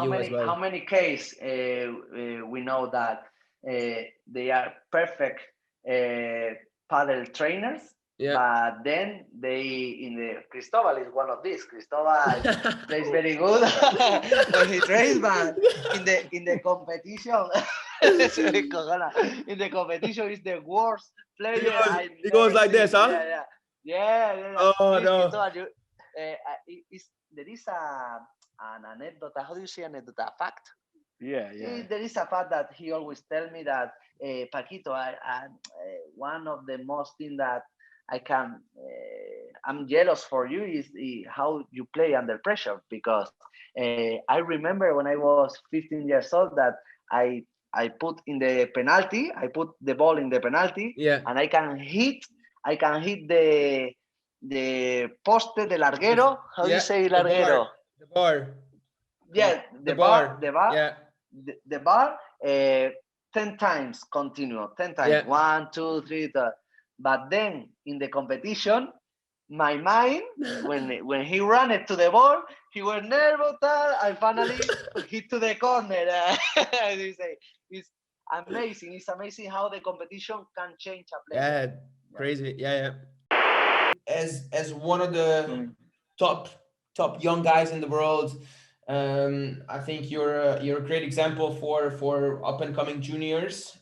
How many cases we know that they are perfect paddle trainers, but then they in the Cristobal is one of these. Cristobal plays very good when he trains, but in the competition, in the competition is the worst player. He goes like this, huh? Yeah. Oh no. Cristobal, there is an anecdote. How do you say anecdote? A fact. Yeah. There is a fact that he always tell me that Paquito, one of the most thing that I'm jealous for you is how you play under pressure, because I remember when I was 15 years old that I put in the penalty, I put the ball in the penalty, and I can hit the poste del larguero. How do you say larguero? The bar. Yeah, the bar. Yeah. The bar 10 times continuous, 10 times. Yeah. 1, 2, 3. But then in the competition, my mind, when he ran it to the ball, he was nervous. I finally hit to the corner. It's amazing. It's amazing how the competition can change a player. Yeah, crazy. Yeah. As one of the top young guys in the world, I think you're a great example for up and coming juniors.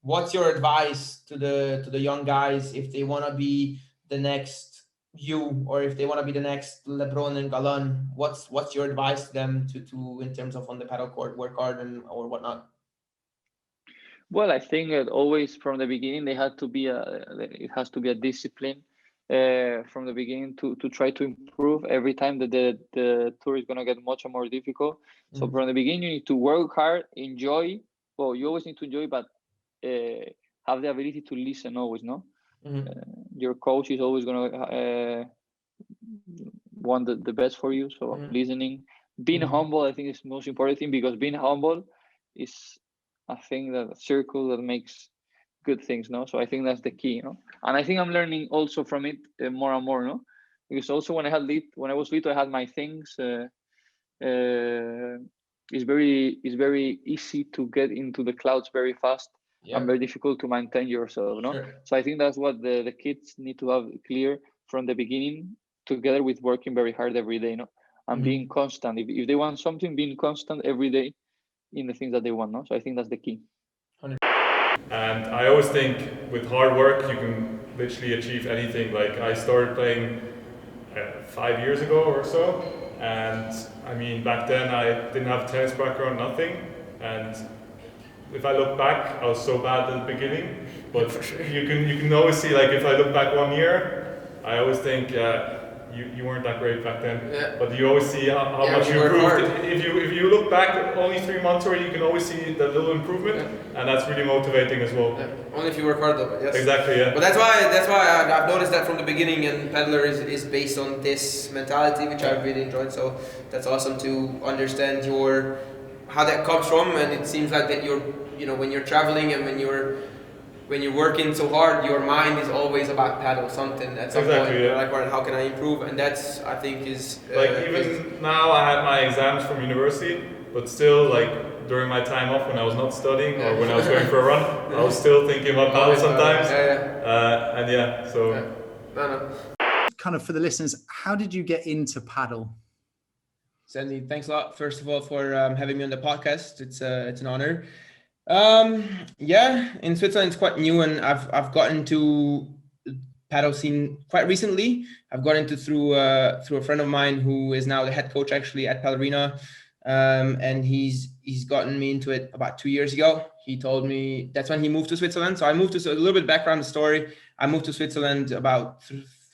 What's your advice to the young guys if they want to be the next you, or if they want to be the next LeBron and Galan? What's your advice to them to in terms of on the paddle court, work hard or whatnot? Well, I think that always from the beginning it has to be a discipline from the beginning to try to improve every time that the tour is going to get much more difficult. So from the beginning you need to work hard, enjoy. Well, you always need to enjoy, but have the ability to listen always, no? Your coach is always going to want the best for you. So listening, being humble, I think is the most important thing, because being humble is a thing, that a circle that makes good things, no? So I think that's the key, no? And I think I'm learning also from it more and more, no? Because also when I was little, I had my things. It's very easy to get into the clouds very fast, and very difficult to maintain yourself, no? Sure. So I think that's what the kids need to have clear from the beginning, together with working very hard every day, no? And being constant. If they want something, being constant every day in the things that they want, no? So I think that's the key. 100%. And I always think with hard work you can literally achieve anything. Like I started playing 5 years ago or so, and I mean back then I didn't have a tennis background, nothing, and if I look back I was so bad at the beginning, but you can always see, like if I look back 1 year, I always think you weren't that great back then, but you always see how much you improved. If you look back only 3 months already, you can always see that little improvement, and that's really motivating as well. Only if you work hard though, yes. Exactly, yeah. But that's why I've noticed that from the beginning, and Padlr is based on this mentality, which I've really enjoyed. So that's awesome to understand how that comes from, and it seems like that when you're traveling and when you're working so hard, your mind is always about paddle something at some point. Yeah. Like, how can I improve? And that's, I think, is even now I had my exams from university, but still, like during my time off when I was not studying or when I was going for a run, I was still thinking about paddle sometimes. Kind of for the listeners, how did you get into paddle? Sandy, thanks a lot, first of all, for having me on the podcast. It's an honor. In Switzerland it's quite new, and I've gotten to paddle scene quite recently. I've got into through a friend of mine who is now the head coach actually at Ballerina, and he's gotten me into it about 2 years ago. He told me that's when he moved to Switzerland. So I moved to a little bit background story. I moved to Switzerland about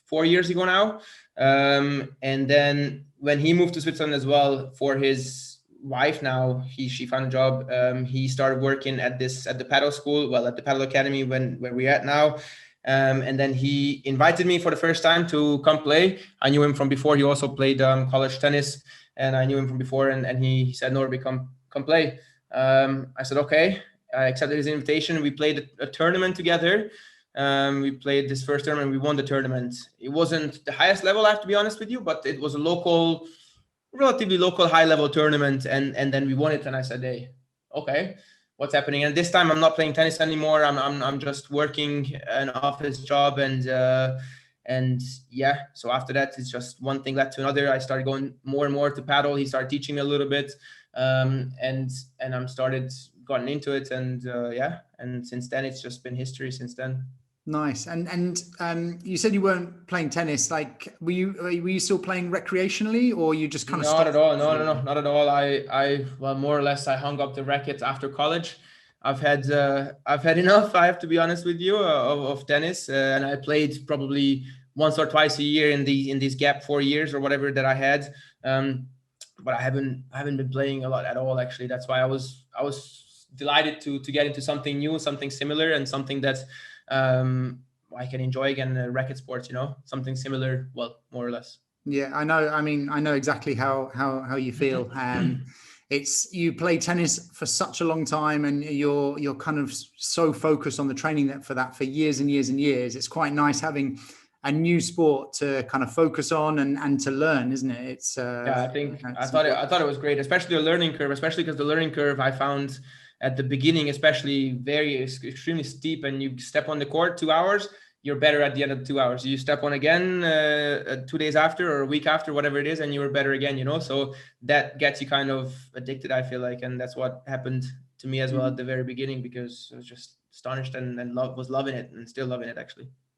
4 years ago now, and then when he moved to Switzerland as well for his wife, now she found a job. He started working at the Padel School, at the Padel Academy where we're at now. And then he invited me for the first time to come play. I knew him from before. He also played college tennis, and I knew him from before. And he said, "Norby, come play." I said, "Okay." I accepted his invitation. We played a tournament together. We played this first tournament. We won the tournament. It wasn't the highest level, I have to be honest with you, but it was a local relatively local high level tournament, and then we won it. And I said, hey, okay, what's happening? And this time I'm not playing tennis anymore. I'm just working an office job, and yeah. So after that, it's just one thing led to another. I started going more and more to paddle. He started teaching me a little bit, and I'm gotten into it, and yeah. And since then, it's just been history since then. Nice. And you said you weren't playing tennis. Like, were you still playing recreationally, or you just kind of not at all? No, not at all. I well, more or less, I hung up the racket after college. I've had enough. I have to be honest with you, of tennis, and I played probably once or twice a year in these gap 4 years or whatever that I had. But I haven't been playing a lot at all, actually. That's why I was delighted to get into something new, something similar, and something that I can enjoy again, racket sports, something similar, well, more or less. Yeah, I know. I mean, I know exactly how you feel. You play tennis for such a long time, and you're kind of so focused on the training for years and years and years. It's quite nice having a new sport to kind of focus on and to learn, isn't it? It's yeah, I thought it was great, especially the learning curve, because the learning curve I found at the beginning, especially extremely steep, and you step on the court 2 hours, you're better at the end of the 2 hours. You step on again 2 days after or a week after, whatever it is, and you're better again, so that gets you kind of addicted, I feel like. And that's what happened to me as well at the very beginning, because I was just astonished and was loving it, and still loving it, actually.